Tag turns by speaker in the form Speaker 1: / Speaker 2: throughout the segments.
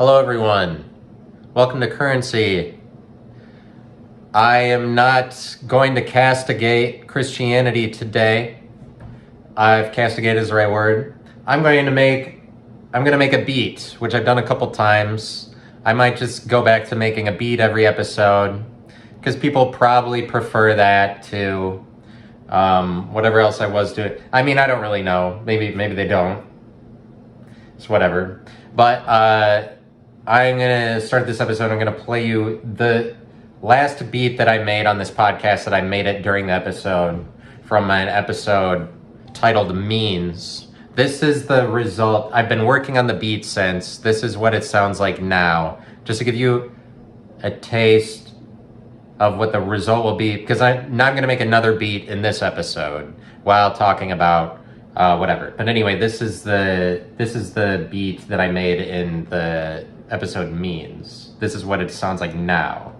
Speaker 1: Hello everyone, welcome to Currency. I am not going to castigate Christianity today. If castigate is the right word. I'm going to make a beat, which I've done a couple times. I might just go back to making a beat every episode, because people probably prefer that to whatever else I was doing. I mean, I don't really know. Maybe they don't. It's whatever. But I'm going to start this episode. I'm going to play you the last beat that I made on this podcast that I made it during the episode from an episode titled Means. This is the result. I've been working on the beat since. This is what it sounds like now. Just to give you a taste of what the result will be, because I'm not going to make another beat in this episode while talking about whatever. But anyway, this is the beat that I made in the episode Means. This is what it sounds like now.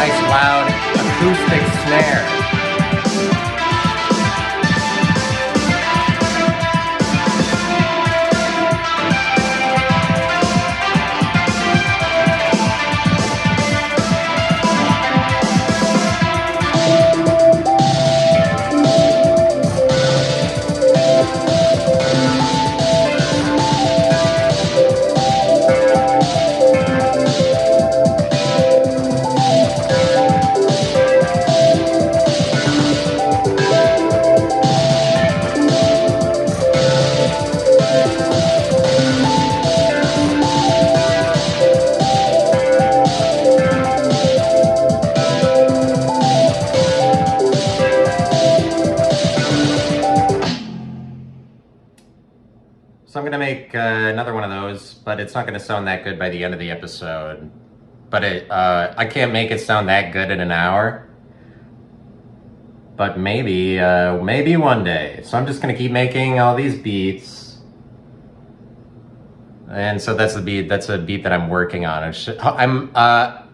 Speaker 1: Nice loud acoustic snare. So I'm going to make another one of those, but it's not going to sound that good by the end of the episode. But I can't make it sound that good in an hour. But maybe one day. So I'm just going to keep making all these beats. And so that's the beat. That's a beat that I'm working on. I'm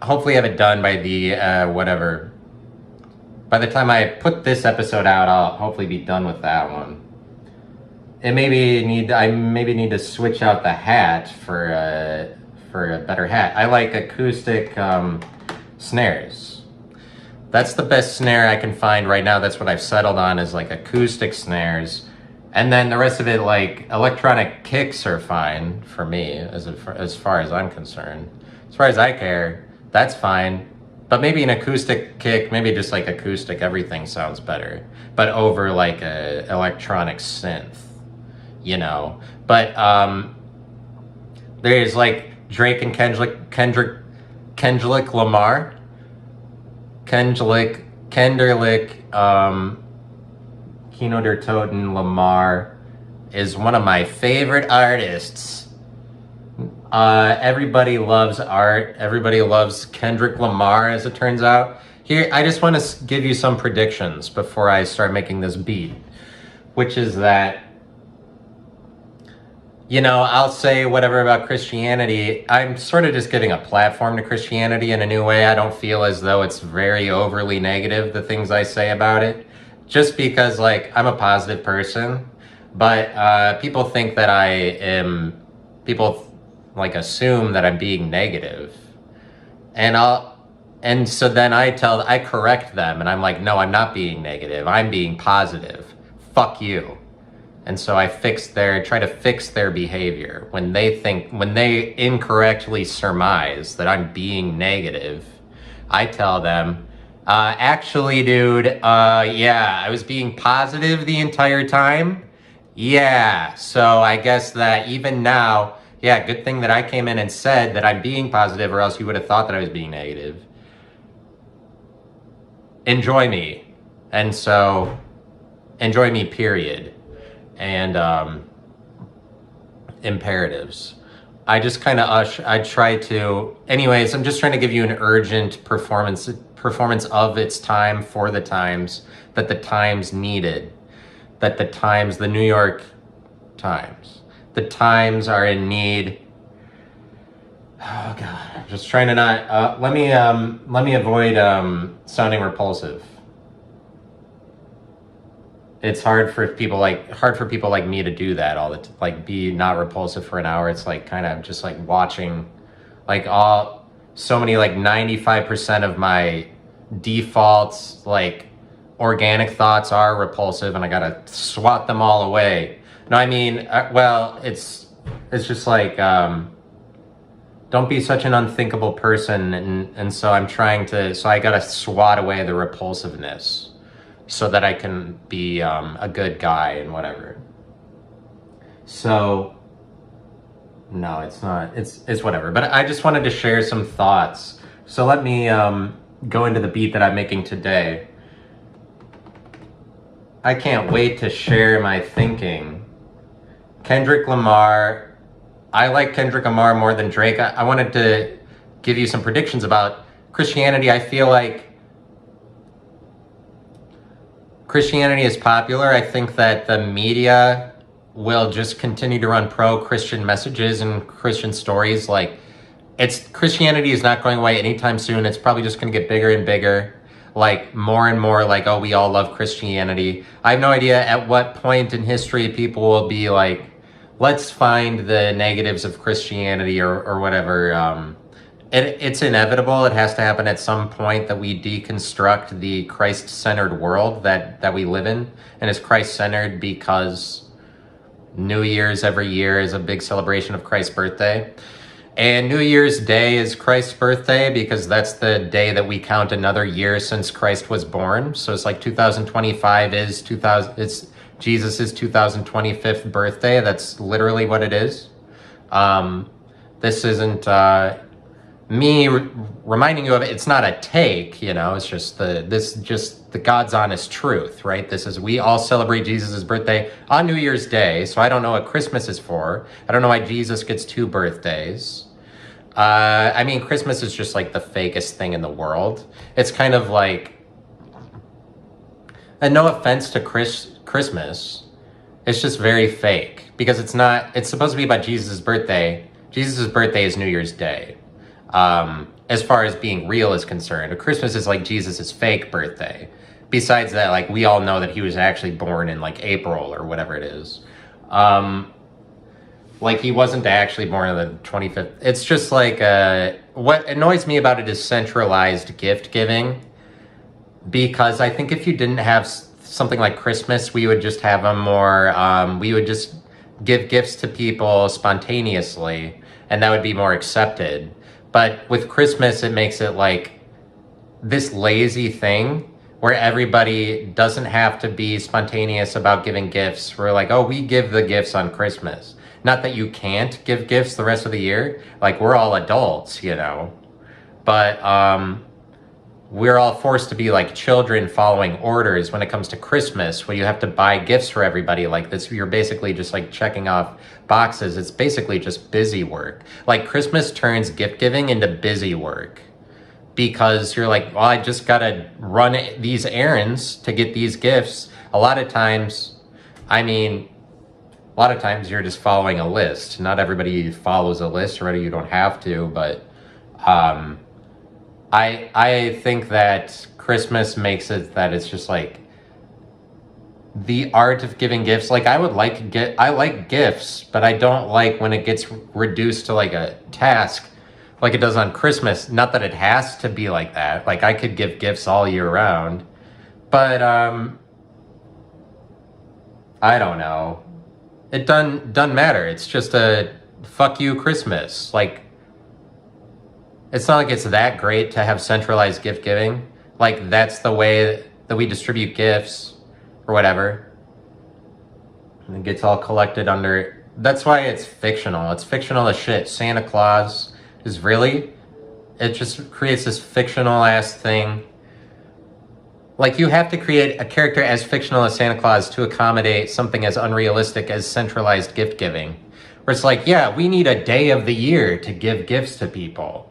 Speaker 1: hopefully have it done by the whatever. By the time I put this episode out, I'll hopefully be done with that one. I maybe need to switch out the hat for a better hat. I like acoustic snares. That's the best snare I can find right now. That's what I've settled on, is like acoustic snares, and then the rest of it, like electronic kicks, are fine for me as far as I'm concerned. As far as I care, that's fine. But maybe an acoustic kick, maybe just like acoustic everything sounds better, but over like a electronic synth. You know, but there's like Drake and Kendrick Lamar, Kino der Toten Lamar is one of my favorite artists. Everybody loves art. Everybody loves Kendrick Lamar, as it turns out. Here, I just want to give you some predictions before I start making this beat, which is that, you know, I'll say whatever about Christianity. I'm sort of just giving a platform to Christianity in a new way. I don't feel as though it's very overly negative, the things I say about it, just because, like, I'm a positive person. But people think that people like assume that I'm being negative. And so then I correct them, and I'm like, no, I'm not being negative. I'm being positive. Fuck you. And so I try to fix their behavior when they incorrectly surmise that I'm being negative. I tell them, actually, dude, yeah, I was being positive the entire time. Yeah, so I guess that even now, yeah, good thing that I came in and said that I'm being positive, or else you would have thought that I was being negative. Enjoy me. And so, enjoy me, period. And imperatives. I just kind of I try to. Anyways, I'm just trying to give you an urgent performance of its time for the times that the times needed, that the New York Times, the times are in need. Oh God, I'm just trying to not. Let me avoid sounding repulsive. It's hard for people like me to do that all the like be not repulsive for an hour. It's like kind of just like watching like so many like 95% of my defaults like organic thoughts are repulsive, and I gotta swat them all away. No, I mean, well, it's just like don't be such an unthinkable person, and so I'm trying to. So I gotta swat away the repulsiveness, so that I can be a good guy and whatever. So, no, it's not. It's whatever. But I just wanted to share some thoughts. So let me go into the beat that I'm making today. I can't wait to share my thinking. Kendrick Lamar. I like Kendrick Lamar more than Drake. I wanted to give you some predictions about Christianity. I feel like Christianity is popular. I think that the media will just continue to run pro-Christian messages and Christian stories. Like, Christianity is not going away anytime soon. It's probably just going to get bigger and bigger. Like, more and more like, oh, we all love Christianity. I have no idea at what point in history people will be like, let's find the negatives of Christianity or whatever. It's inevitable. It has to happen at some point that we deconstruct the Christ-centered world that we live in. And it's Christ-centered because New Year's every year is a big celebration of Christ's birthday. And New Year's Day is Christ's birthday because that's the day that we count another year since Christ was born. So it's like 2025 is it's Jesus' 2025th birthday. That's literally what it is. This isn't me reminding you of it. It's not a take, it's just the God's honest truth, right? We all celebrate Jesus' birthday on New Year's Day. So I don't know what Christmas is for. I don't know why Jesus gets 2 birthdays. I mean, Christmas is just like the fakest thing in the world. It's kind of like, and no offense to Christmas, it's just very fake because it's supposed to be about Jesus' birthday. Jesus' birthday is New Year's Day. As far as being real is concerned, Christmas is like Jesus' fake birthday. Besides that, like, we all know that he was actually born in like April or whatever it is. Like, he wasn't actually born on the 25th. It's just like, what annoys me about it is centralized gift giving. Because I think if you didn't have something like Christmas, we would just have we would just give gifts to people spontaneously, and that would be more accepted. But with Christmas, it makes it like this lazy thing where everybody doesn't have to be spontaneous about giving gifts. We're like, oh, we give the gifts on Christmas. Not that you can't give gifts the rest of the year. Like, we're all adults, But we're all forced to be like children following orders when it comes to Christmas, where you have to buy gifts for everybody like this. You're basically just like checking off boxes. It's basically just busy work. Like, Christmas turns gift giving into busy work because you're like, well, I just got to run these errands to get these gifts. A lot of times you're just following a list. Not everybody follows a list, or you don't have to, but I think that Christmas makes it that it's just like the art of giving gifts. Like, I like gifts, but I don't like when it gets reduced to like a task like it does on Christmas. Not that it has to be like that. Like, I could give gifts all year round, but I don't know. It doesn't matter. It's just a fuck you Christmas. Like, it's not like it's that great to have centralized gift giving. Like, that's the way that we distribute gifts or whatever. And it gets all collected under... That's why it's fictional. It's fictional as shit. Santa Claus is really... It just creates this fictional-ass thing. Like, you have to create a character as fictional as Santa Claus to accommodate something as unrealistic as centralized gift giving, Where it's like, yeah, we need a day of the year to give gifts to people.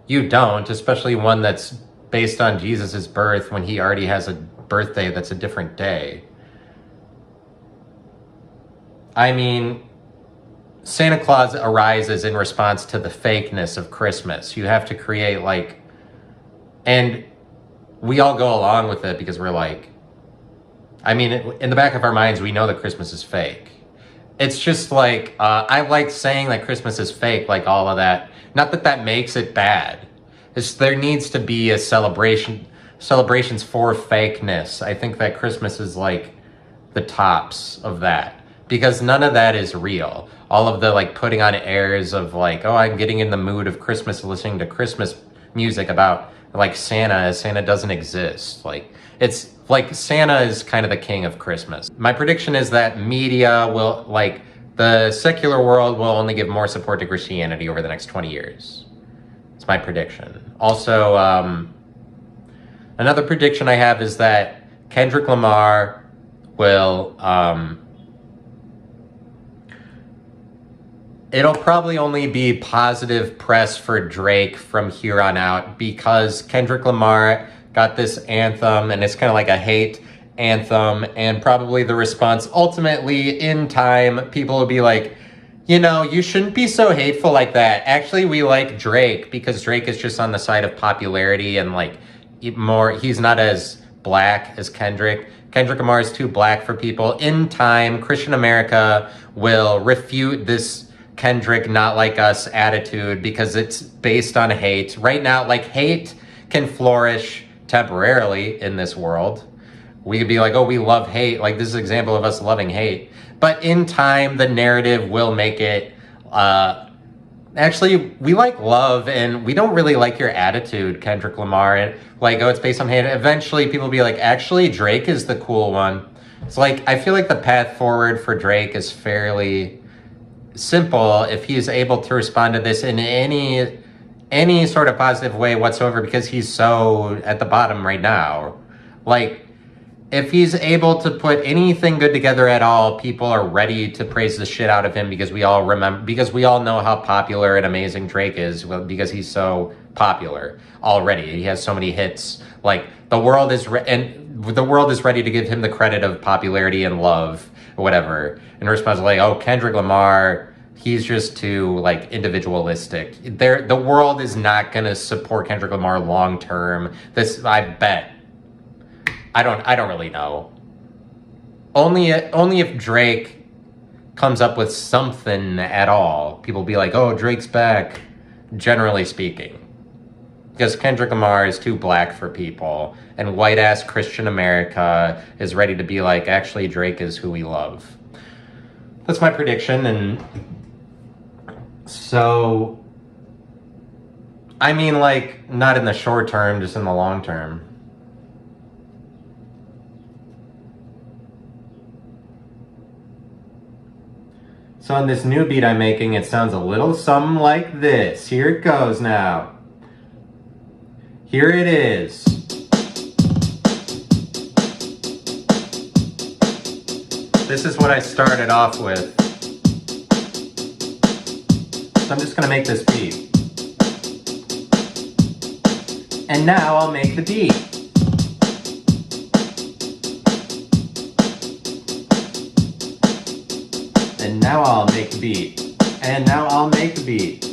Speaker 1: You don't, especially one that's based on Jesus' birth when he already has a birthday that's a different day. I mean, Santa Claus arises in response to the fakeness of Christmas. You have to create like, and we all go along with it because we're like, I mean, in the back of our minds, we know that Christmas is fake. It's just like, I like saying that Christmas is fake, like all of that. Not that that makes it bad. There needs to be a celebrations for fakeness. I think that Christmas is like the tops of that. Because none of that is real. All of the like putting on airs of like, oh, I'm getting in the mood of Christmas, listening to Christmas music about like Santa, as Santa doesn't exist. Like, it's like Santa is kind of the king of Christmas. My prediction is that media will, like, the secular world will only give more support to Christianity over the next 20 years. It's my prediction. Also, another prediction I have is that Kendrick Lamar will, it'll probably only be positive press for Drake from here on out because Kendrick Lamar got this anthem and it's kind of like a hate anthem, and probably the response ultimately in time, people will be like, you know, you shouldn't be so hateful like that. Actually, we like Drake because Drake is just on the side of popularity and like more, he's not as black as Kendrick. Kendrick Lamar is too black for people. In time, Christian America will refute this Kendrick not like us attitude because it's based on hate. Right now, like, hate can flourish temporarily in this world. We could be like, oh, we love hate. Like, this is an example of us loving hate. But in time, the narrative will make it, actually, we like love and we don't really like your attitude, Kendrick Lamar. And like, oh, it's based on hate. Eventually, people will be like, actually, Drake is the cool one. It's like, I feel like the path forward for Drake is fairly simple if he's able to respond to this in any sort of positive way whatsoever, because he's so at the bottom right now. Like, if he's able to put anything good together at all, people are ready to praise the shit out of him because we all know how popular and amazing Drake is, because he's so popular already. He has so many hits. Like, the world is ready to give him the credit of popularity and love or whatever. In response to like, oh, Kendrick Lamar, he's just too like individualistic. The world is not gonna support Kendrick Lamar long term. This, I bet. I don't really know. Only if Drake comes up with something at all, people will be like, oh, Drake's back, generally speaking. Because Kendrick Lamar is too black for people, and white-ass Christian America is ready to be like, actually, Drake is who we love. That's my prediction, and so, I mean, like, not in the short term, just in the long term. So on this new beat I'm making, it sounds a little something like this. Here it goes now. Here it is. This is what I started off with. So I'm just gonna make this beat. And now I'll make the beat. And now I'll make the beat. And now I'll make the beat.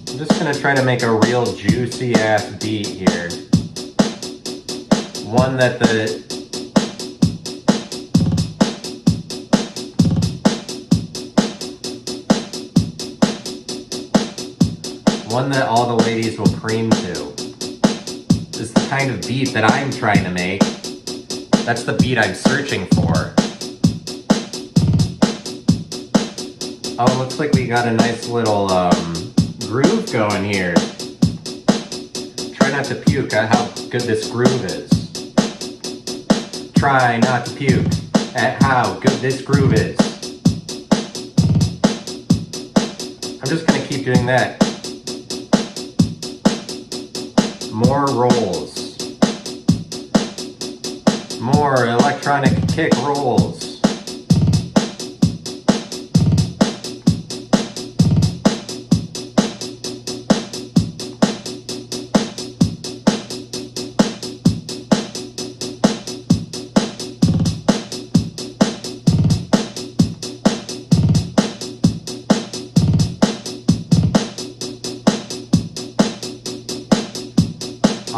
Speaker 1: I'm just gonna try to make a real juicy ass beat here. One that all the ladies will cream to. This is the kind of beat that I'm trying to make. That's the beat I'm searching for. Oh, looks like we got a nice little groove going here. Try not to puke at how good this groove is. Try not to puke at how good this groove is. I'm just gonna keep doing that. More rolls. More electronic kick rolls.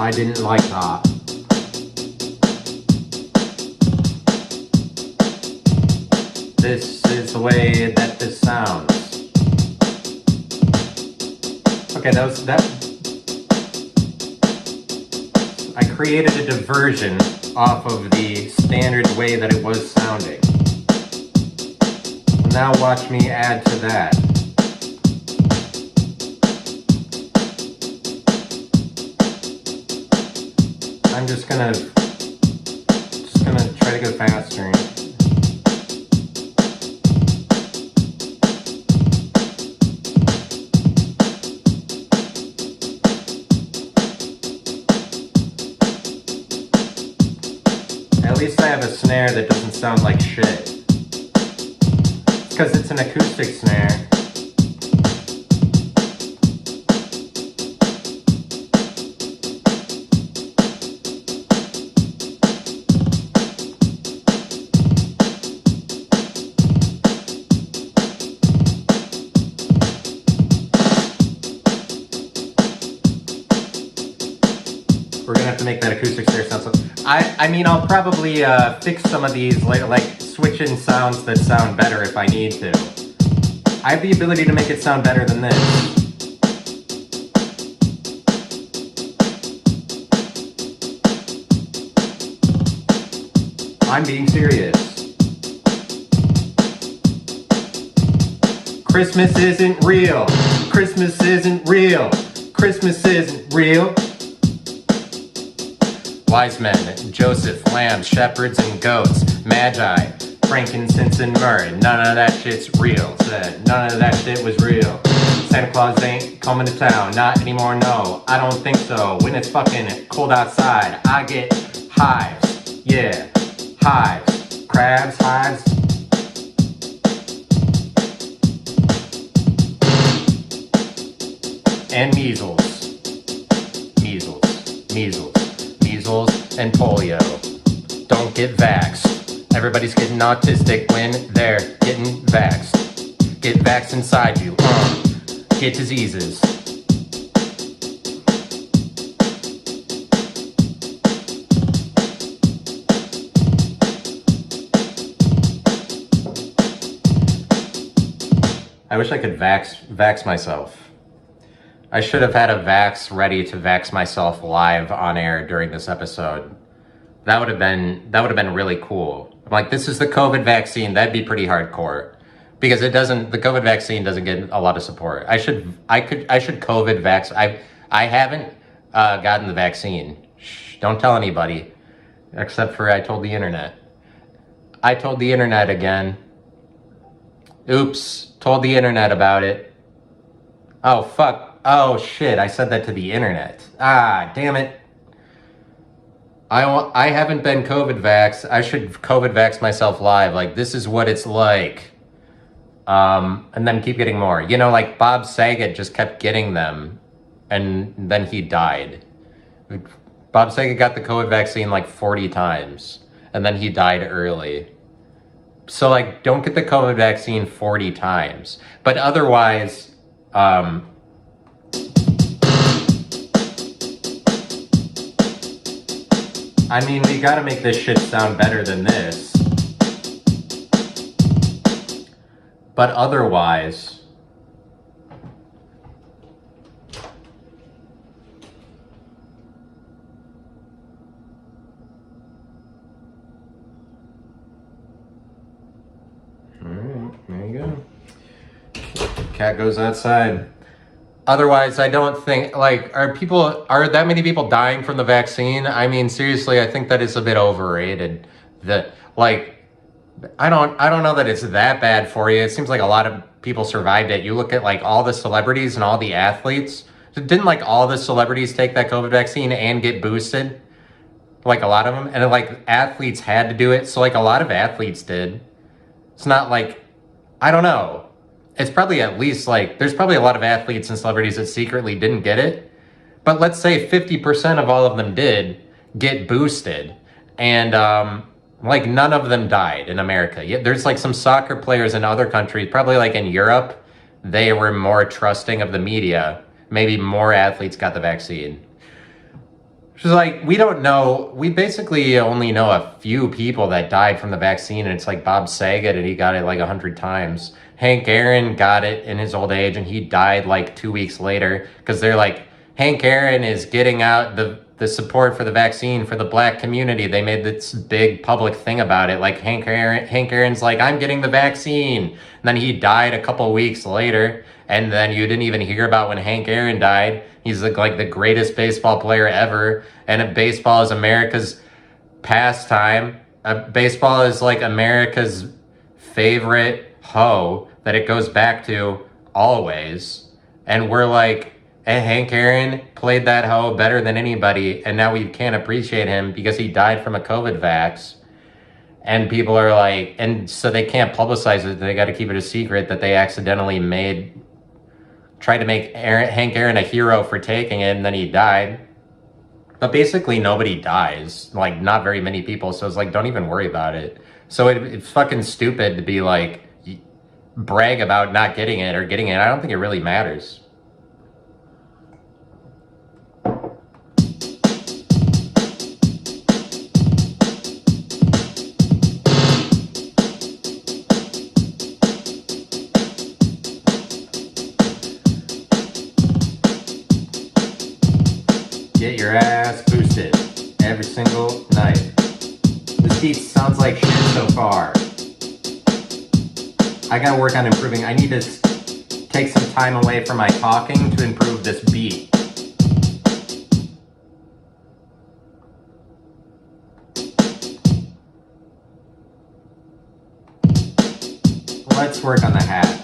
Speaker 1: I didn't like that. This is the way that this sounds. Okay, that. I created a diversion off of the standard way that it was sounding. Now watch me add to that. I'm just gonna try to go faster. At least I have a snare that doesn't sound like shit. Because it's an acoustic snare. We're gonna have to make that acoustic snare sound so. I mean, I'll probably fix some of these later, like switch in sounds that sound better if I need to. I have the ability to make it sound better than this. I'm being serious. Christmas isn't real. Christmas isn't real. Christmas isn't real. Wise men, Joseph, lambs, shepherds, and goats, magi, frankincense, and myrrh. None of that shit's real. Said none of that shit was real. Santa Claus ain't coming to town, not anymore, no. I don't think so. When it's fucking cold outside, I get hives. Yeah, hives. Crabs, hives. And measles. Measles. Measles. Measles and polio. Don't get vaxxed. Everybody's getting autistic when they're getting vaxxed. Get vaxxed inside you. Get diseases. I wish I could vax myself. I should have had a vax ready to vax myself live on air during this episode. That would have been really cool. I'm like, this is the COVID vaccine. That'd be pretty hardcore, because the COVID vaccine doesn't get a lot of support. I should COVID vax. I haven't gotten the vaccine. Shh, don't tell anybody, except for I told the internet. I told the internet again. Oops, told the internet about it. Oh, fuck. Oh, shit, I said that to the internet. Ah, damn it. I haven't been COVID vaxxed. I should COVID vax myself live. Like, this is what it's like. And then keep getting more. You know, like Bob Saget just kept getting them, and then he died. Bob Saget got the COVID vaccine like 40 times, and then he died early. So, like, don't get the COVID vaccine 40 times. But otherwise, I mean, we gotta make this shit sound better than this. But otherwise, alright, there you go. Cat goes outside. Otherwise, I don't think, like, are that many people dying from the vaccine? I mean, seriously, I think that is a bit overrated. I don't know that it's that bad for you. It seems like a lot of people survived it. You look at, like, all the celebrities and all the athletes, Didn't like all the celebrities take that COVID vaccine and get boosted? Like a lot of them, and like athletes had to do it, so like a lot of athletes did. It's not like, I don't know. It's probably at least like, there's probably a lot of athletes and celebrities that secretly didn't get it. But let's say 50% of all of them did get boosted. And like none of them died in America. Yeah, there's like some soccer players in other countries, probably like in Europe, they were more trusting of the media. Maybe more athletes got the vaccine. Which is like, we don't know. We basically only know a few people that died from the vaccine, and it's like Bob Saget, and he got it like 100 times. Hank Aaron got it in his old age, and he died like 2 weeks later because they're like, Hank Aaron is getting out the support for the vaccine for the black community. They made this big public thing about it. Like Hank Aaron's like, I'm getting the vaccine. And then he died a couple weeks later. And then you didn't even hear about when Hank Aaron died. He's like the greatest baseball player ever. And baseball is America's pastime. Baseball is like America's favorite hoe that it goes back to always. And we're like, and Hank Aaron played that hoe better than anybody, and now we can't appreciate him because he died from a COVID vax. And people are like, and so they can't publicize it. They got to keep it a secret that they accidentally tried to make Hank Aaron a hero for taking it, and then he died. But basically nobody dies, like not very many people. So it's like, don't even worry about it. So it's fucking stupid to be like, brag about not getting it or getting it. I don't think it really matters. Get your ass boosted every single night. This beat sounds like shit so far. I gotta work on improving. I need to take some time away from my talking to improve this beat. Let's work on the hat.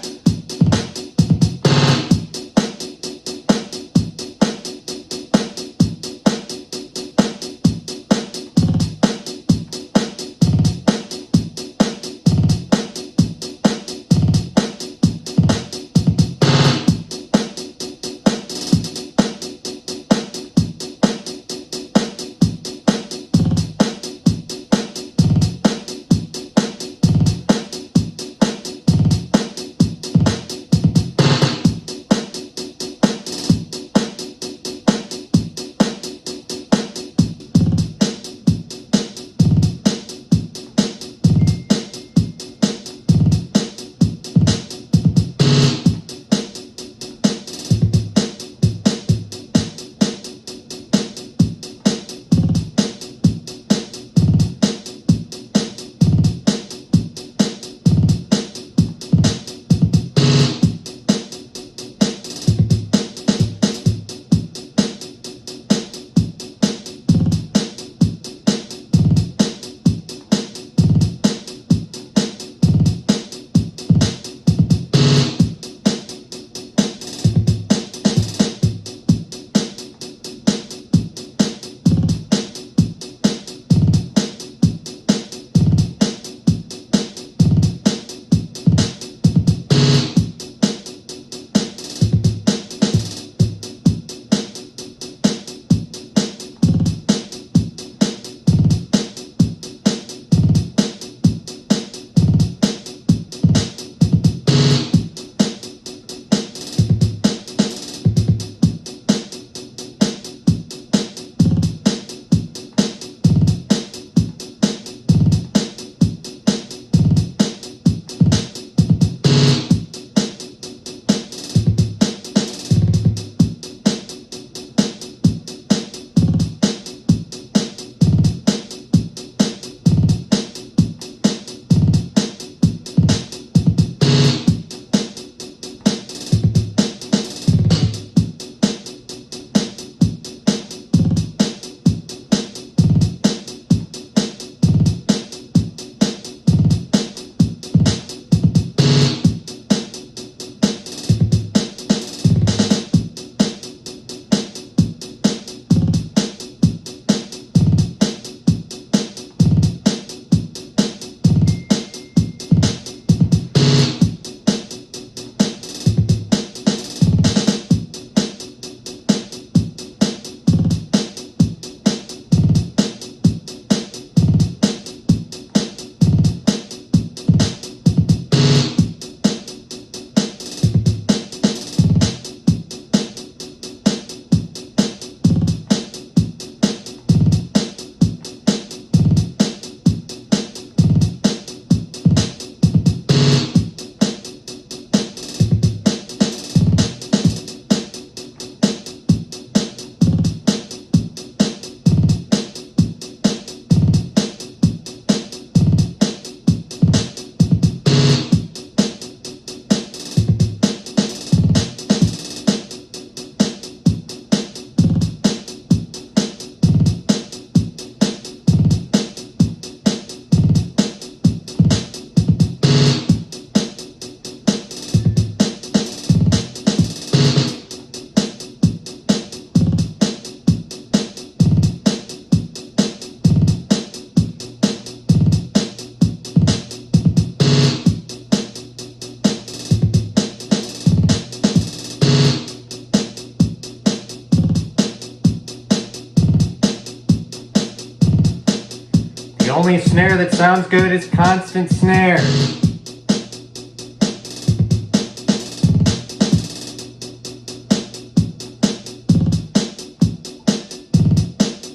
Speaker 1: only snare that sounds good is constant snare.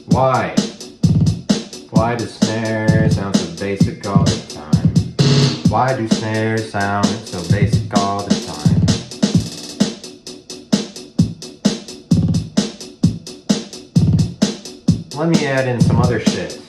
Speaker 1: Why? Why do snares sound so basic all the time? Why do snares sound so basic all the time? Let me add in some other shit.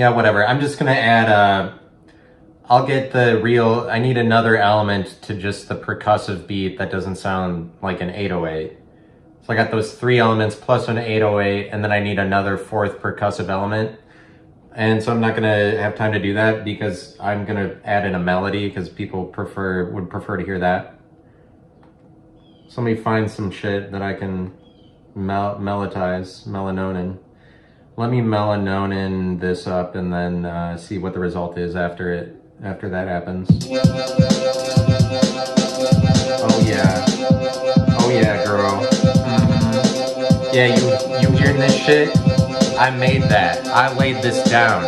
Speaker 1: Yeah, whatever. I'm just gonna add I'll get the real, I need another element to just the percussive beat that doesn't sound like an 808. So I got those 3 elements plus an 808, and then I need another 4th percussive element. And so I'm not gonna have time to do that because I'm gonna add in a melody because people would prefer to hear that. So let me find some shit that I can melodize, melanonin. Let me melanonin this up and then see what the result is after that happens. Oh yeah. Oh yeah, girl. Mm-hmm. Yeah, you hearing this shit? I made that. I laid this down.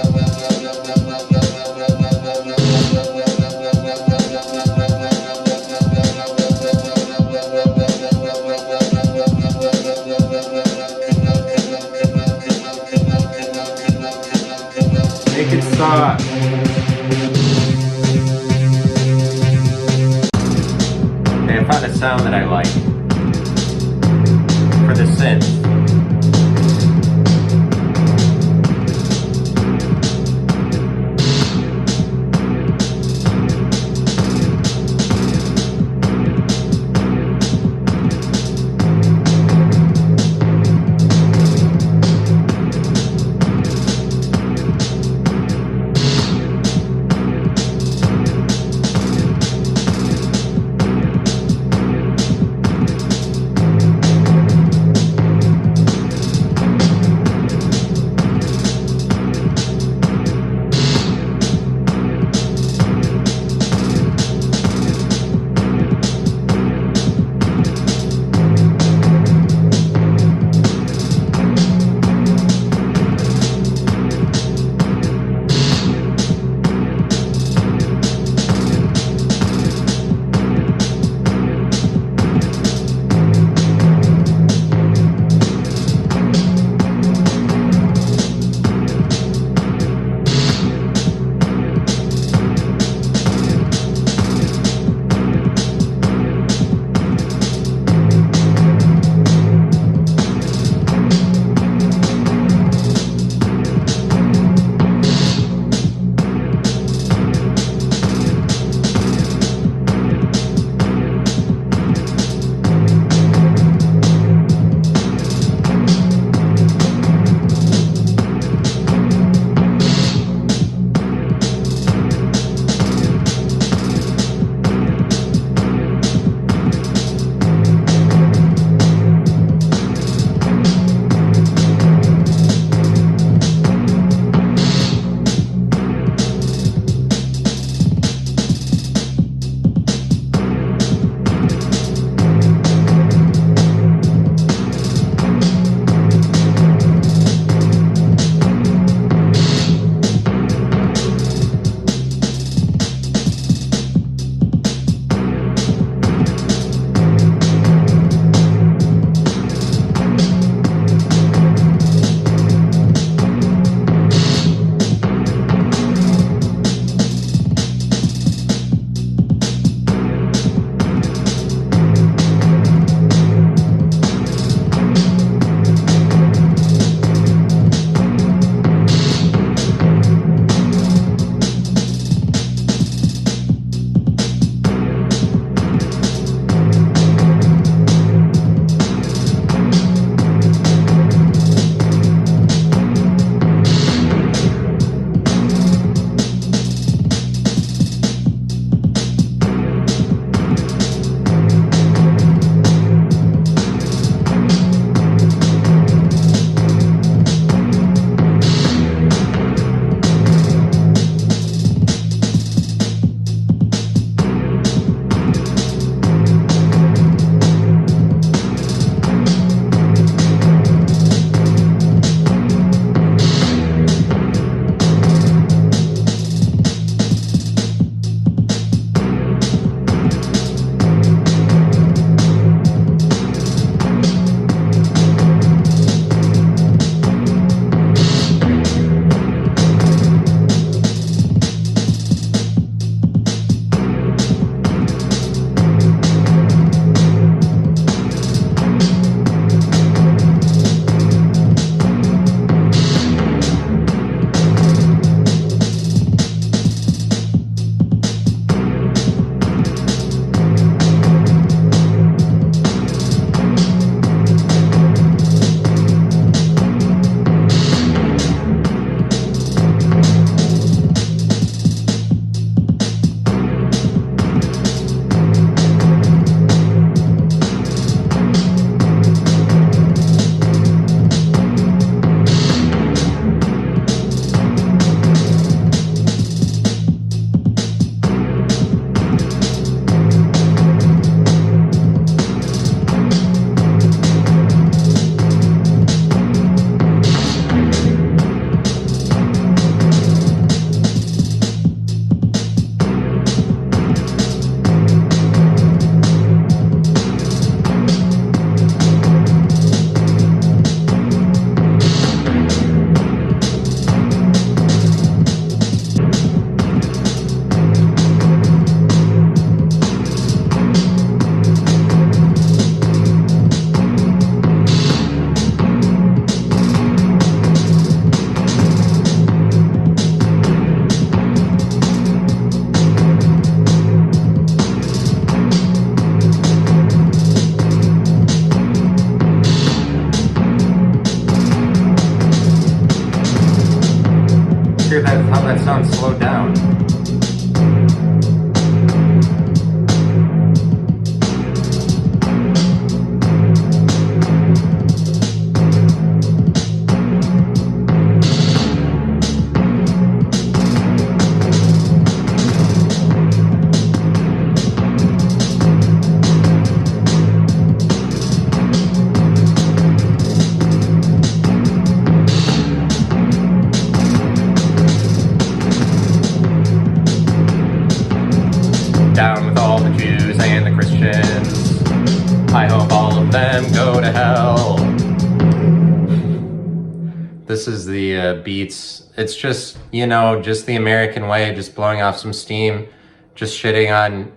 Speaker 1: Make it stop. Okay, I found a sound that I like for the synth. that sound slowed down. Down with all the Jews and the Christians. I hope all of them go to hell. This is the beats. It's just, you know, just the American way, just blowing off some steam, just shitting on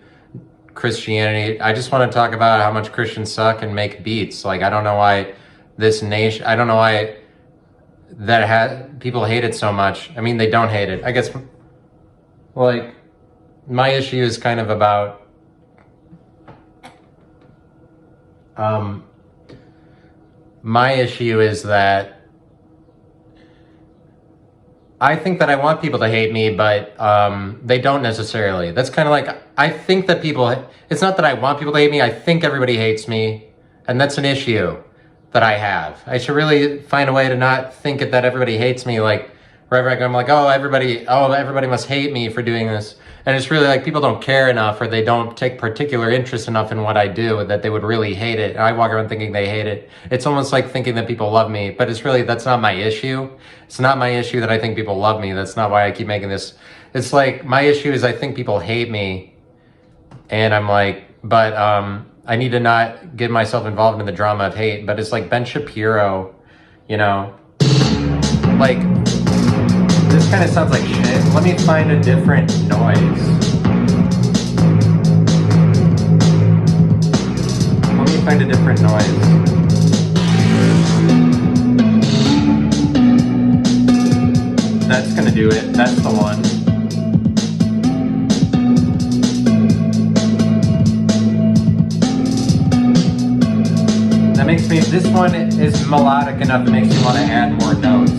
Speaker 1: Christianity. I just want to talk about how much Christians suck and make beats. Like, I don't know why this nation, I don't know why people hate it so much. I mean, they don't hate it. I guess, like, my issue is kind of about my issue is that I think that I want people to hate me, but they don't necessarily. That's kind of like, I think that it's not that I want people to hate me, I think everybody hates me, and that's an issue that I have. I should really find a way to not think that everybody hates me, like, wherever I go, I'm like, everybody must hate me for doing this. And it's really like people don't care enough, or they don't take particular interest enough in what I do that they would really hate it. And I walk around thinking they hate it. It's almost like thinking that people love me, but that's not my issue. It's not my issue that I think people love me. That's not why I keep making this. It's like, my issue is I think people hate me. And I'm like, but I need to not get myself involved in the drama of hate. But it's like Ben Shapiro, you know, like, this kind of sounds like shit. Let me find a different noise. Let me find a different noise. That's gonna do it. That's the one. That makes me, this one is melodic enough, it makes me want to add more notes.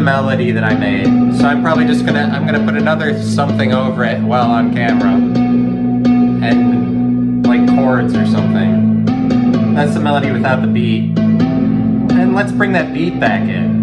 Speaker 1: Melody that I made. So I'm probably just I'm gonna put another something over it while on camera. And like chords or something. That's the melody without the beat. And let's bring that beat back in.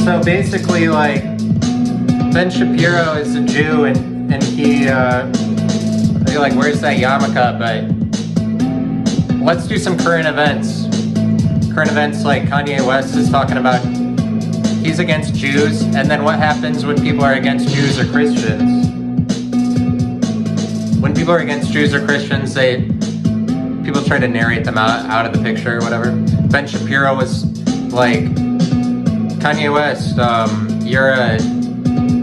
Speaker 1: So basically, like, Ben Shapiro is a Jew, and he like wears that yarmulke, but let's do some current events. Current events like Kanye West is talking about he's against Jews, and then what happens when people are against Jews or Christians? When people are against Jews or Christians, people try to narrate them out of the picture or whatever. Ben Shapiro was like, Kanye West,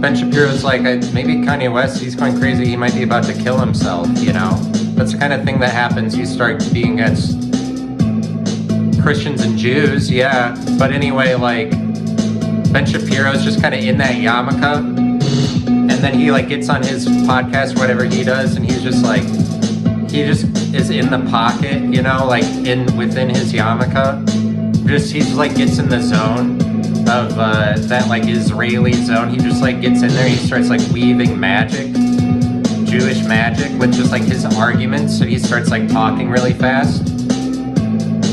Speaker 1: Ben Shapiro's like, maybe Kanye West, he's going crazy, he might be about to kill himself, you know? That's the kind of thing that happens. You start being against Christians and Jews, yeah. But anyway, like, Ben Shapiro's just kind of in that yarmulke, and then he like gets on his podcast, whatever he does, and he's just like, he just is in the pocket, you know, like within his yarmulke. He's like gets in the zone of that like Israeli zone. He just like gets in there, he starts like weaving magic, Jewish magic, with just like his arguments. So he starts like talking really fast.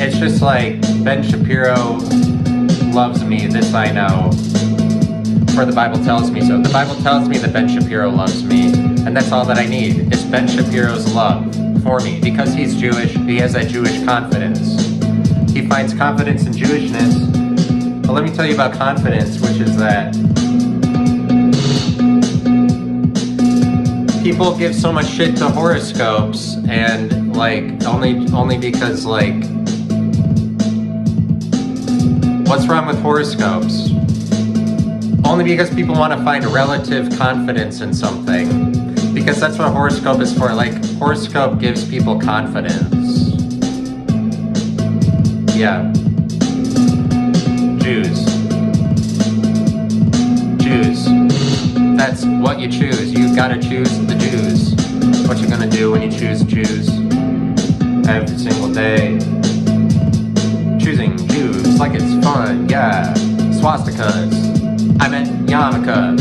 Speaker 1: It's just like, Ben Shapiro loves me, this I know, for the Bible tells me so. The Bible tells me that Ben Shapiro loves me, and that's all that I need, is Ben Shapiro's love for me, because he's Jewish, he has that Jewish confidence. He finds confidence in Jewishness. But let me tell you about confidence, which is that people give so much shit to horoscopes, and like, only because like, what's wrong with horoscopes? Only because people want to find relative confidence in something. Because that's what a horoscope is for. Like, horoscope gives people confidence. Yeah. Jews. That's what you choose. You gotta choose the Jews. What you gonna do when you choose Jews? Every single day. Choosing Jews like it's fun, yeah. Swastikas. I meant yarmulke.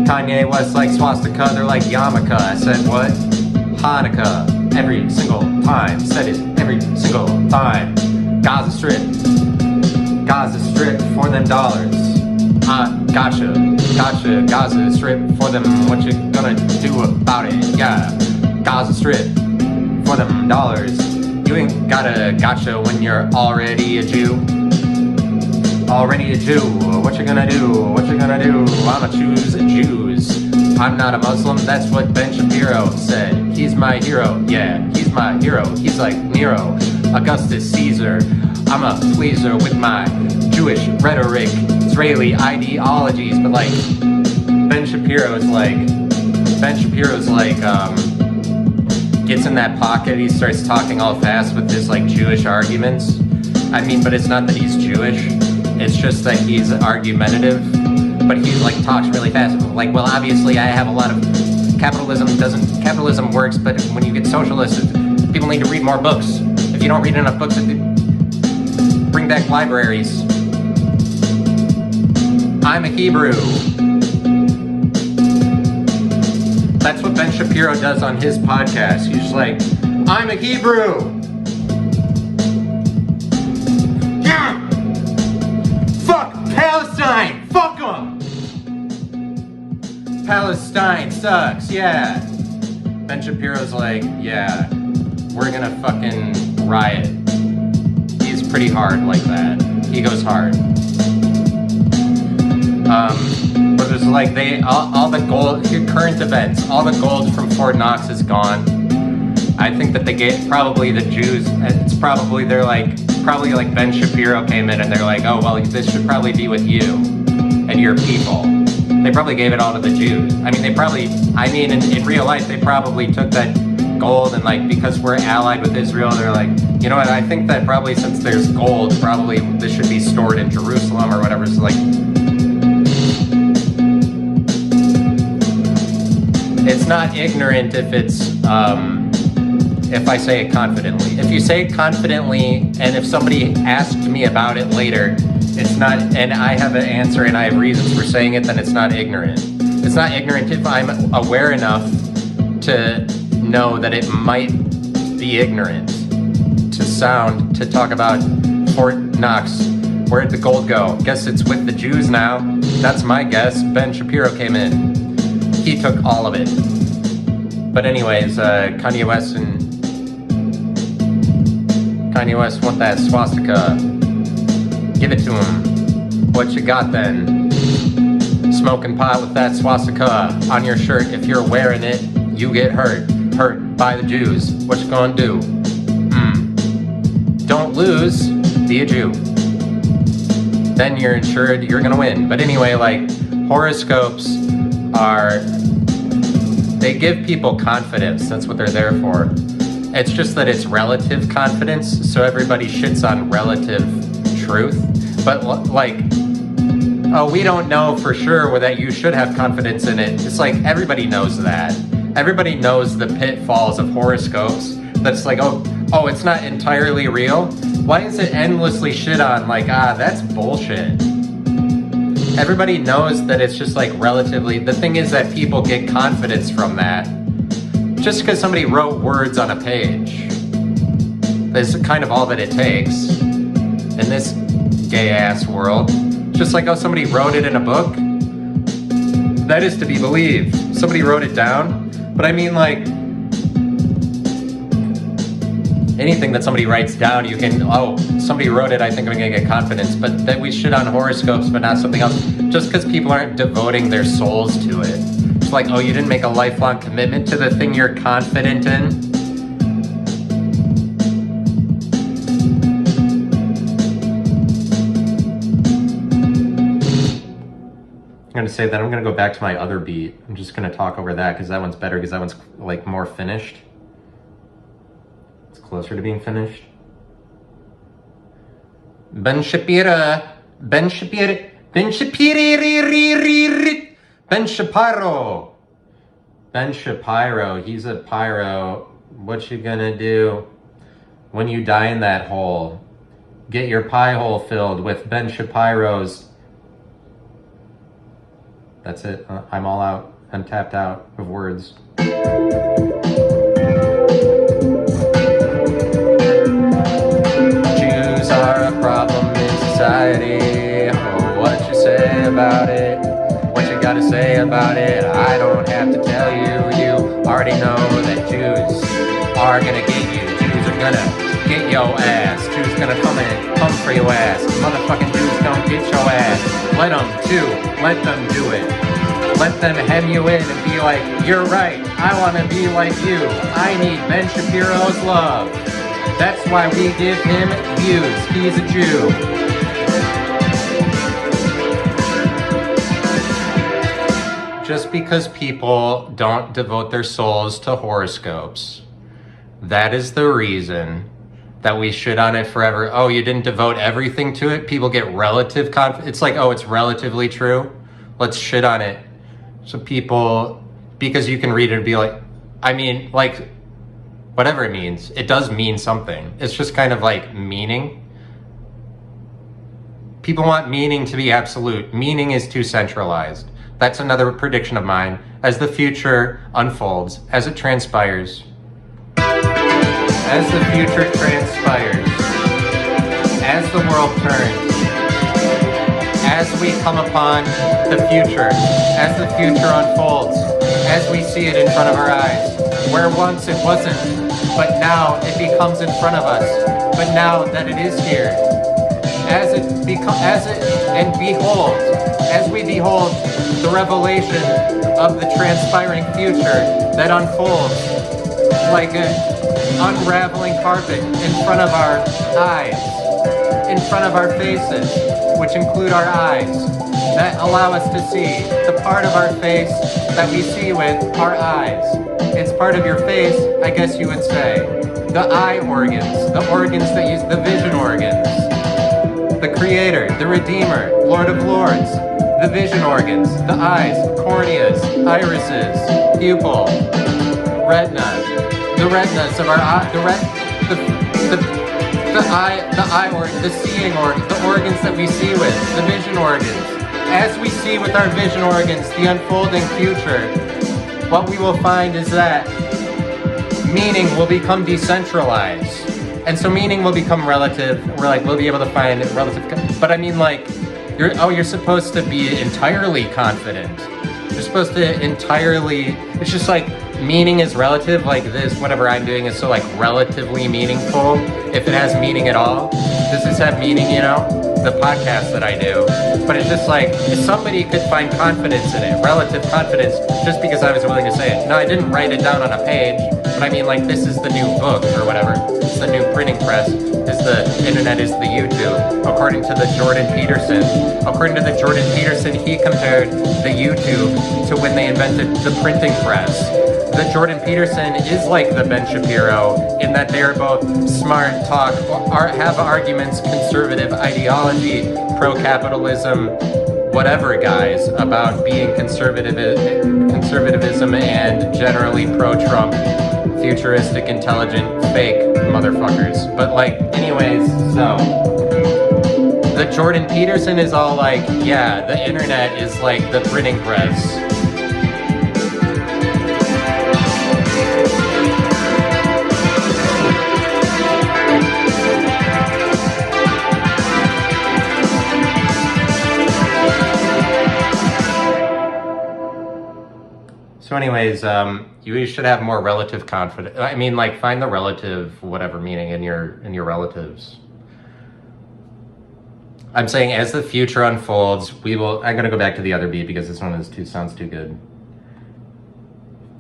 Speaker 1: Kanye West like swastika, they're like yarmulke. I said what? Hanukkah. Every single time. Said it every single time. Gaza Strip for them dollars. Gotcha, Gaza Strip for them, what you gonna do about it, yeah. Gaza Strip for them dollars. You ain't got a gotcha when you're already a Jew. Already a Jew, what you gonna do, I'ma choose Jews. I'm not a Muslim, that's what Ben Shapiro said. He's my hero, yeah, he's my hero. He's like Nero, Augustus Caesar. I'm a pleaser with my Jewish rhetoric, Israeli ideologies, but like, Ben Shapiro's like, gets in that pocket, he starts talking all fast with his like Jewish arguments. I mean, but it's not that he's Jewish, it's just that he's argumentative, but he like talks really fast. Like, well, obviously I have a lot of, capitalism works, but when you get socialist, people need to read more books. If you don't read enough books, bring back libraries. I'm a Hebrew. That's what Ben Shapiro does on his podcast. He's just like, I'm a Hebrew. Yeah. Fuck Palestine. Fuck them. Palestine sucks. Yeah. Ben Shapiro's like, yeah, we're gonna fucking riot. He's pretty hard like that. He goes hard. But there's like all the gold, current events, all the gold from Fort Knox is gone. I think that they gave probably the Jews, it's probably, they're like, probably like Ben Shapiro came in and they're like, oh, well, this should probably be with you and your people. They probably gave it all to the Jews. I mean, in real life, they probably took that gold and like, because we're allied with Israel, they're like, you know what, I think that probably since there's gold, probably this should be stored in Jerusalem or whatever. So like, it's not ignorant if it's, if I say it confidently. If you say it confidently, and if somebody asked me about it later, it's not, and I have an answer and I have reasons for saying it, then it's not ignorant. It's not ignorant if I'm aware enough to know that it might be ignorant to talk about Fort Knox. Where'd the gold go? Guess it's with the Jews now. That's my guess. Ben Shapiro came in. He took all of it. But anyways, Kanye West and Kanye West want that swastika. Give it to him. What you got then? Smoking pot with that swastika on your shirt. If you're wearing it, you get hurt. Hurt by the Jews. What you gonna do? Don't lose. Be a Jew. Then you're insured, you're gonna win. But anyway, like, horoscopes they give people confidence. That's what they're there for. It's just that it's relative confidence, so everybody shits on relative truth. But like, oh, we don't know for sure that you should have confidence in it. It's like, everybody knows that. Everybody knows the pitfalls of horoscopes. That's like, oh, it's not entirely real. Why is it endlessly shit on? Like, that's bullshit. Everybody knows that it's just like relatively. The thing is that people get confidence from that. Just because somebody wrote words on a page. That's kind of all that it takes in this gay ass world. Just like, oh, somebody wrote it in a book. That is to be believed. Somebody wrote it down. But I mean, like, anything that somebody writes down, you can, oh, somebody wrote it, I think I'm gonna get confidence. But that we shit on horoscopes, but not something else. Just because people aren't devoting their souls to it. It's like, oh, you didn't make a lifelong commitment to the thing you're confident in. I'm gonna say that I'm gonna go back to my other beat. I'm just gonna talk over that because that one's better, because that one's like more finished. It's closer to being finished. Ben Shapiro, Ben Shapiro, Ben Shapiro, Ben Shapiro, Ben Shapiro. He's a pyro. What you gonna do when you die in that hole? Get your pie hole filled with Ben Shapiro's. That's it. I'm all out. I'm tapped out of words. Jews are a problem in society. Oh, what you say about it? What you gotta say about it? I don't have to tell you. You already know that Jews are gonna get you. Jews are gonna get your ass. Jews gonna come for your ass. Motherfucking Jews don't get your ass. Let them too. Let them do it. Let them hem you in and be like, you're right, I want to be like you. I need Ben Shapiro's love. That's why we give him views. He's a Jew. Just because people don't devote their souls to horoscopes, that is the reason that we shit on it forever. Oh, you didn't devote everything to it? People get relative confidence. It's like, oh, it's relatively true. Let's shit on it. So people, because you can read it and be like, I mean, like, whatever it means, it does mean something. It's just kind of like meaning. People want meaning to be absolute. Meaning is too centralized. That's another prediction of mine. As the future unfolds, as it transpires, as the future transpires, as the world turns, as we come upon the future, as the future unfolds, as we see it in front of our eyes, where once it wasn't, but now it becomes in front of us, but now that it is here, as we behold the revelation of the transpiring future that unfolds like an unraveling carpet in front of our eyes, in front of our faces, which include our eyes, that allow us to see the part of our face that we see with our eyes. It's part of your face, I guess you would say. The eye organs, the organs that use the vision organs. The Creator, the Redeemer, Lord of Lords, the vision organs, the eyes, corneas, irises, pupil, retina, the retinas of our eye, the seeing organ, the organs that we see with, the vision organs. As we see with our vision organs the unfolding future, what we will find is that meaning will become decentralized. And so meaning will become relative. We'll be able to find relative. But I mean, like, you're supposed to be entirely confident. You're supposed to entirely, it's just like, meaning is relative, like this, whatever I'm doing is so like relatively meaningful, if it has meaning at all. Does this have meaning, you know? The podcast that I do. But it's just like, if somebody could find confidence in it, relative confidence, just because I was willing to say it. No, I didn't write it down on a page, but I mean like this is the new book or whatever. It's the new printing press. Is the internet is the YouTube. According to the Jordan Peterson. According to the Jordan Peterson, he compared the YouTube to when they invented the printing press. The Jordan Peterson is like the Ben Shapiro in that they are both smart, talk, or have arguments, conservative ideology, pro-capitalism, whatever, guys, about being conservatism and generally pro-Trump, futuristic, intelligent, fake motherfuckers. But like, anyways, so the Jordan Peterson is all like, yeah, the internet is like the printing press. So anyways, you should have more relative confidence. I mean, like, find the relative whatever meaning in your relatives. I'm saying as the future unfolds, we will. I'm gonna go back to the other beat because this one sounds too good.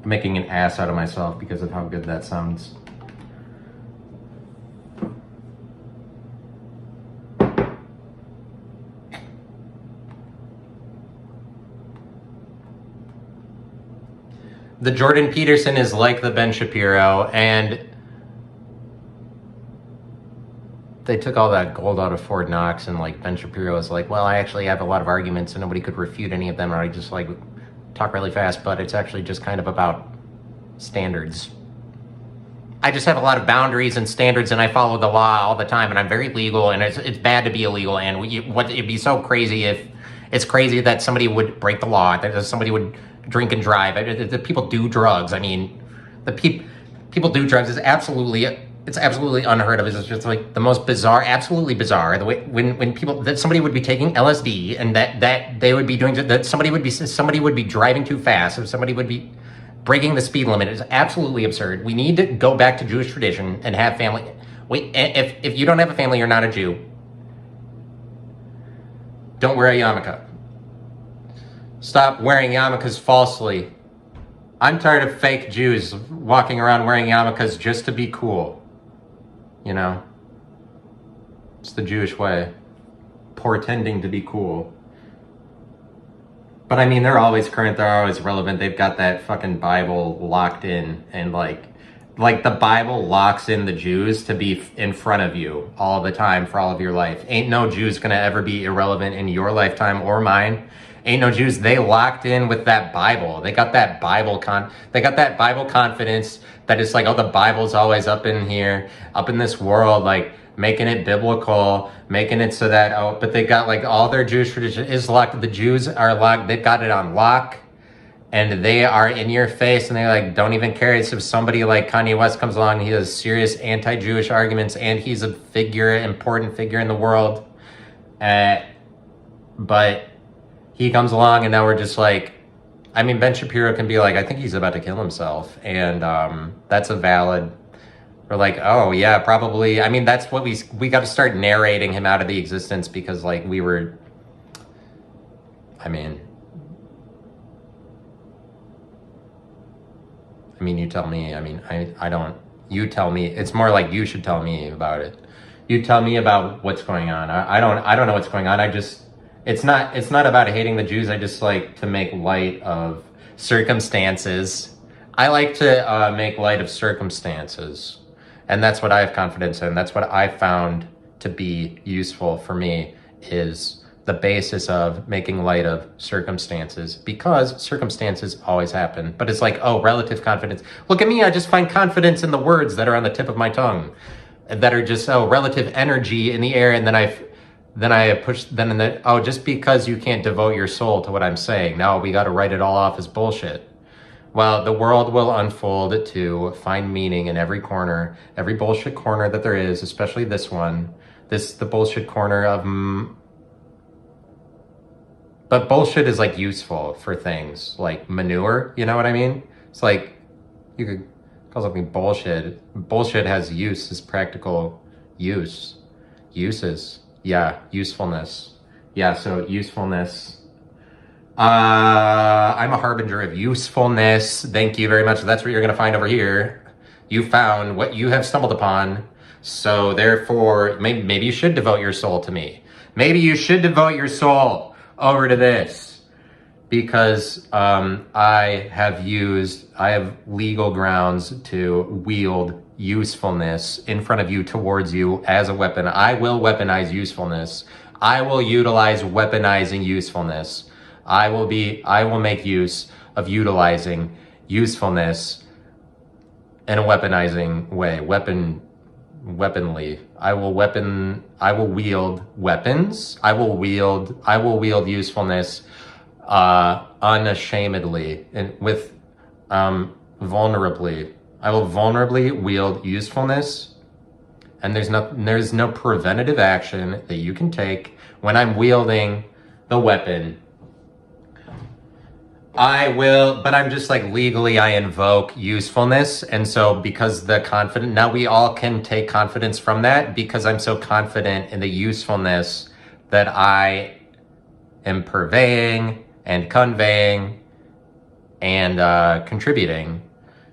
Speaker 1: I'm making an ass out of myself because of how good that sounds. The Jordan Peterson is like the Ben Shapiro, and they took all that gold out of Fort Knox, and like Ben Shapiro is like, well, I actually have a lot of arguments and nobody could refute any of them, or I just like talk really fast, but it's actually just kind of about standards. I just have a lot of boundaries and standards, and I follow the law all the time, and I'm very legal, and it's bad to be illegal, and it'd be so crazy if it's crazy that somebody would break the law, that somebody would drink and drive. The people do drugs. I mean, the people do drugs. It's absolutely unheard of. It's just like the most bizarre, absolutely bizarre. The way when people that somebody would be taking LSD and that they would be doing that somebody would be driving too fast, or somebody would be breaking the speed limit. Is absolutely absurd. We need to go back to Jewish tradition and have family. Wait, if you don't have a family, you're not a Jew. Don't wear a yarmulke. Stop wearing yarmulkes falsely. I'm tired of fake Jews walking around wearing yarmulkes just to be cool. You know? It's the Jewish way. Pretending to be cool. But I mean, they're always current, they're always relevant. They've got that fucking Bible locked in, and like the Bible locks in the Jews to be in front of you all the time for all of your life. Ain't no Jews gonna ever be irrelevant in your lifetime or mine. Ain't no Jews. They locked in with that Bible. They got that Bible confidence that it's like, oh, the Bible's always up in here, up in this world, like making it biblical, making it so that, oh, but they got like all their Jewish tradition is locked. The Jews are locked. They've got it on lock, and they are in your face, and they like don't even care. It's if somebody like Kanye West comes along and he has serious anti-Jewish arguments, and he's a important figure in the world, but he comes along, and now we're just like, I mean, Ben Shapiro can be like, I think he's about to kill himself, and that's a valid. We're like, oh yeah, probably. I mean, that's what we got to start narrating him out of the existence, because like we were. I mean, you tell me. I mean, I don't. You tell me. It's more like you should tell me about it. You tell me about what's going on. I don't know what's going on. It's not about hating the Jews. I just like to make light of circumstances. I like to make light of circumstances. And that's what I have confidence in. That's what I found to be useful for me, is the basis of making light of circumstances, because circumstances always happen. But it's like, oh, relative confidence. Look at me. I just find confidence in the words that are on the tip of my tongue, that are just, oh, relative energy in the air. And then just because you can't devote your soul to what I'm saying, now we got to write it all off as bullshit. Well, the world will unfold to find meaning in every corner, every bullshit corner that there is, especially this one, the bullshit corner of, but bullshit is like useful for things like manure, you know what I mean? It's like, You could call something bullshit. Bullshit has use, is practical use. Uses. Yeah, usefulness. Yeah, so usefulness. I'm a harbinger of usefulness. Thank you very much. That's what you're going to find over here. You found what you have stumbled upon. So therefore, maybe you should devote your soul to me. Maybe you should devote your soul over to this. Because I have legal grounds to wield usefulness in front of you, towards you, as a weapon. I will weaponize usefulness. I will utilize weaponizing usefulness. I will make use of utilizing usefulness in a weaponizing way. Weaponly. I will wield weapons. I will wield usefulness unashamedly and with vulnerably. I will vulnerably wield usefulness, and there's no preventative action that you can take when I'm wielding the weapon. But I'm just like, legally I invoke usefulness, and so because now we all can take confidence from that, because I'm so confident in the usefulness that I am purveying and conveying and contributing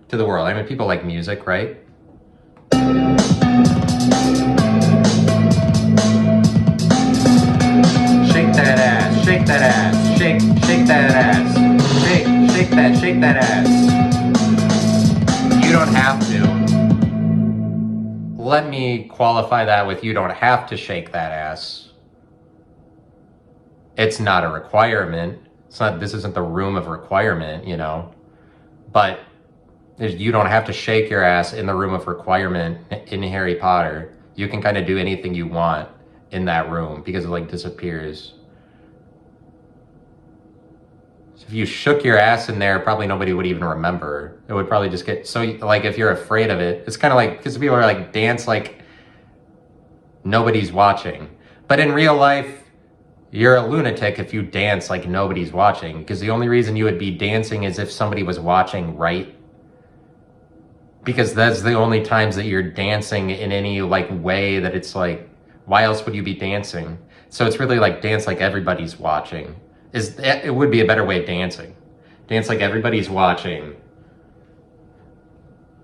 Speaker 1: to the world. I mean, people like music, right? Shake that ass, shake that ass, shake that ass, shake that ass. You don't have to. Let me qualify that with, you don't have to shake that ass. It's not a requirement. This isn't the room of requirement, but you don't have to shake your ass in the room of requirement in Harry Potter. You can kind of do anything you want in that room because it disappears. So if you shook your ass in there, probably nobody would even remember. It would probably just get, so if you're afraid of it, it's kind of because people are dance like nobody's watching. But in real life, you're a lunatic if you dance like nobody's watching, because the only reason you would be dancing is if somebody was watching, right? Because that's the only times that you're dancing in any way that it's why else would you be dancing? So it's really dance like everybody's watching. It would be a better way of dancing. Dance like everybody's watching.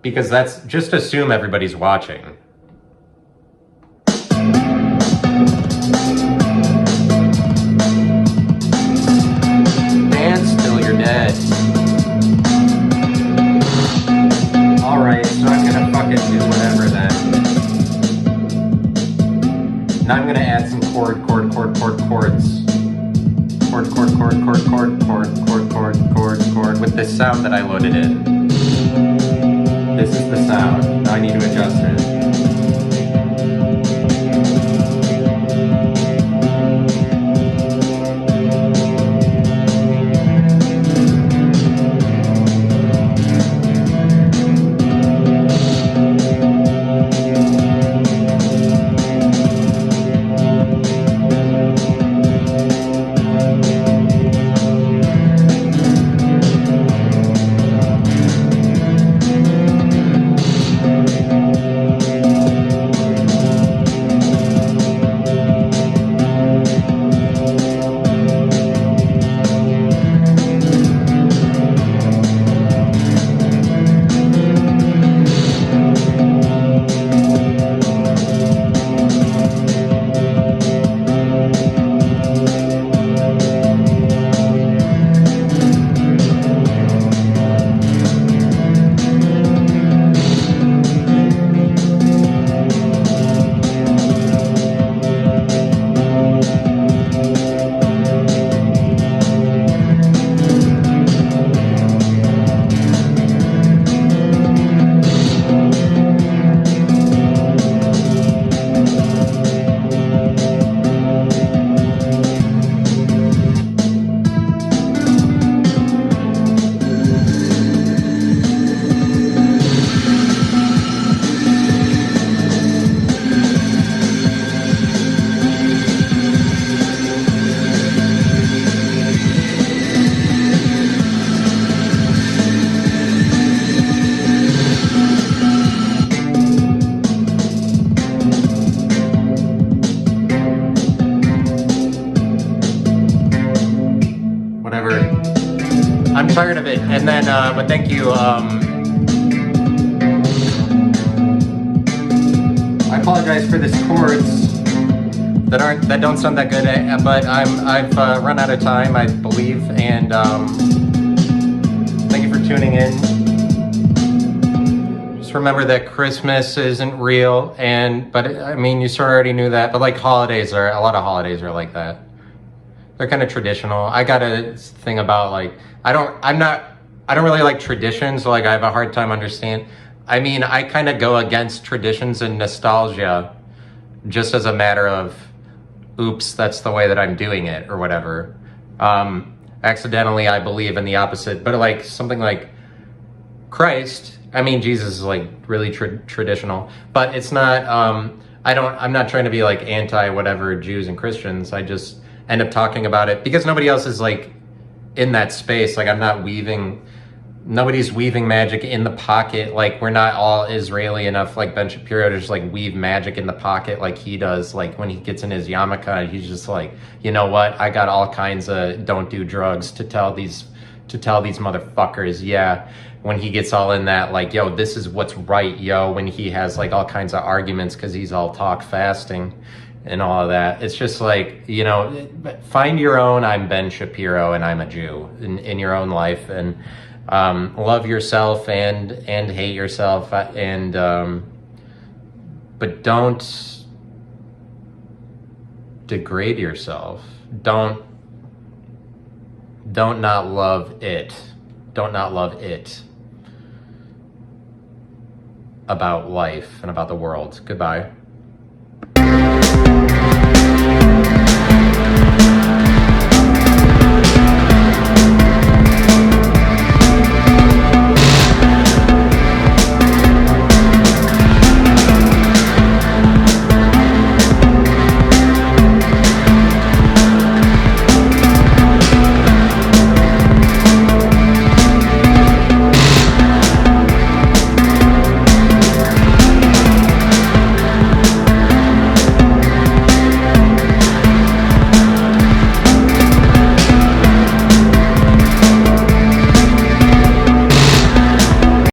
Speaker 1: Because just assume everybody's watching. Alright, so I'm gonna fucking do whatever then. Now I'm gonna add some chords. Chord with this sound that I loaded in. This is the sound. Now I need to adjust it. whatever. I'm tired of it. And then, but thank you. I apologize for this chords that don't sound that good, but I've run out of time, I believe, and thank you for tuning in. Just remember that Christmas isn't real, but I mean, you sort of already knew that, but like a lot of holidays are like that. They're kind of traditional. I got a thing about like, I don't really like traditions, so like I have a hard time understanding. I mean, I kind of go against traditions and nostalgia just as a matter of, oops, that's the way that I'm doing it or whatever. Accidentally, I believe in the opposite, but like something like Christ, I mean, Jesus is like really traditional, but it's not, I'm not trying to be like anti whatever Jews and Christians. I just end up talking about it because nobody else is like in that space. Like nobody's weaving magic in the pocket. Like we're not all Israeli enough like Ben Shapiro to just like weave magic in the pocket like he does. Like when he gets in his yarmulke, he's just like, you know what? I got all kinds of don't do drugs to tell these motherfuckers. Yeah. When he gets all in that, like, yo, this is what's right, yo. When he has like all kinds of arguments because he's all talk fasting and all of that. It's just like, you know, find your own I'm Ben Shapiro and I'm a Jew in your own life, and love yourself and hate yourself, and but don't degrade yourself. Don't not love it. Don't not love it about life and about the world. Goodbye.